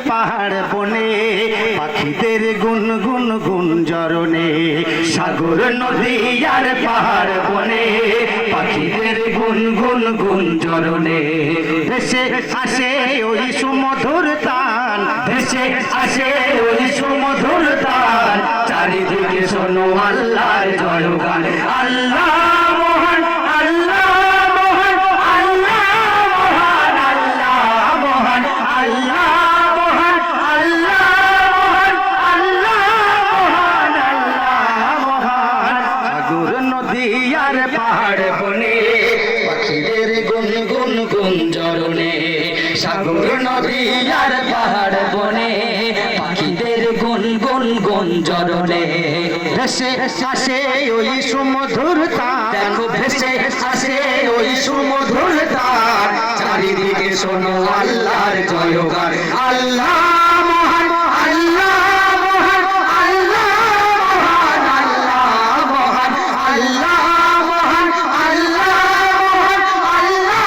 পাহাড় বনে পাখিদের গুন গুন গুঞ্জরণে সাগর নদী আর পাহাড় বনে পাখিদের গুন গুন গুঞ্জরণে ভেসে আসে ওই সুমধুর তান ভেসে আসে ওই সুমধুর তান চারিদিকে শোনো আল্লাহর জয়গান আল্লাহ মহান আল্লাহ মহান আল্লাহ মহান আল্লাহ মহান আল্লাহ মহান আল্লাহ মহান আল্লাহ মহান আল্লাহ মহান সাগর নদী আর পাহাড় বনে পাখিদের গুন গুন গুঞ্জরণে সাগর নদী আর পাহাড় বনে পাখিদের গুন গুন গুঞ্জরণে ভেসে আসে ওই সুমধুর তান দেখো ভেসে আসে ওই সুমধুর তান চারিদিকে শোনো আল্লাহর জয়গান আল্লাহ মহান আল্লাহ মহান আল্লাহ মহান আল্লাহ মহান আল্লাহ মহান আল্লাহ মহান আল্লাহ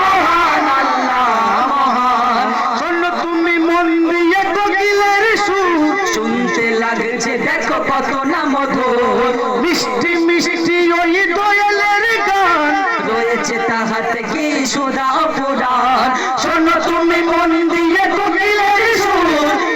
মহান আল্লাহ মহান শোনো তুমি মন দিয়ে কোকিলের সুর শুনতে লাগছে দেখো কত না মধুর মিষ্টি মিষ্টি ওই দোয়েলের গান রয়েছে তাহাতে কি সুধা পুরাণ শোনো তুমি মন দিয়ে কোকিলের সুর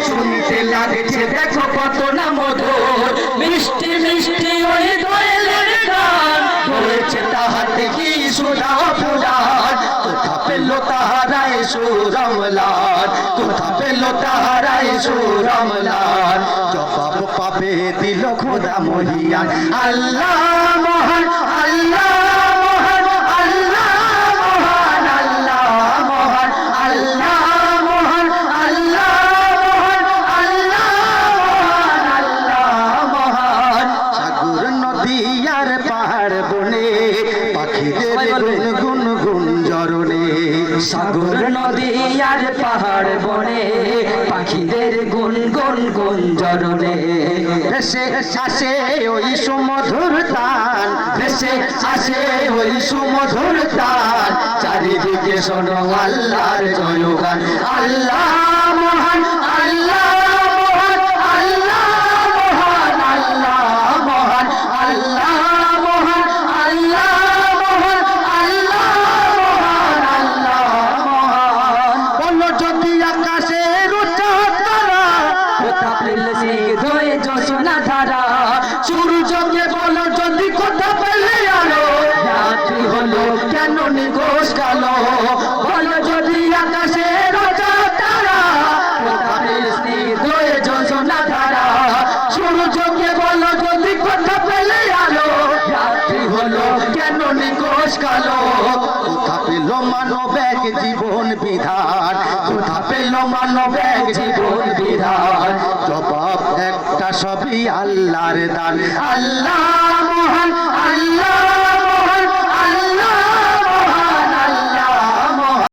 শুনতে লাগছে দেখো কত না মধুর মিষ্টি মিষ্টি ওই দোয়েলের গান রয়েছে তাহাতে কি সুধা পুরাণ কোথা পেল তাহারায় সুরমলার কোথা পেল তাহারায় সুরমলার জবাব পাবে দিল খোদা মহিয়ান আল্লাহ মহান আল্লাহ মহান আল্লাহ মহান আল্লাহ মহান আল্লাহ মহান আল্লাহ মহান আল্লাহ মহান আল্লাহ মহান সাগর নদী আর পাহাড় বনে পাখিদের গুন গুন গুঞ্জরণে সাগর নদী আর পাহাড় বনে পাখিদের গুন গুন গুঞ্জরণে ভেসে আসে ওই সুমধুর তান ভেসে আসে ওই সুমধুর তান চারিদিকে শোনো আল্লাহর জয়গান আল্লাহ মহান আল্লাহ মহান আল্লাহ মহান আল্লাহ মহান আল্লাহ মহান আল্লাহ মহান আল্লাহ মহান আল্লাহ মহান বলো যদি আকাশের উচ্চতারা কোথা পেলে স্নিগ্ধ এ জোছনা ধারা সূর্যকে বলো যদি কোথা পেলে আলো রাত্রি হলো কেন নিঘোষ কালো বলো যদি আকাশের উচ্চতারা কোথা পেলে স্নিগ্ধ এ জোছনা ধারা সূর্যকে বলো যদি কোথা পেলে আলো রাত্রি হলো কেন নিঘোষ কালো কোথা পেল মানব এক জীবন বিধান কোথা পেল মানব এক জীবন বিধান জবাব একটা সবই আল্লাহর দান আল্লাহ মহান আল্লাহ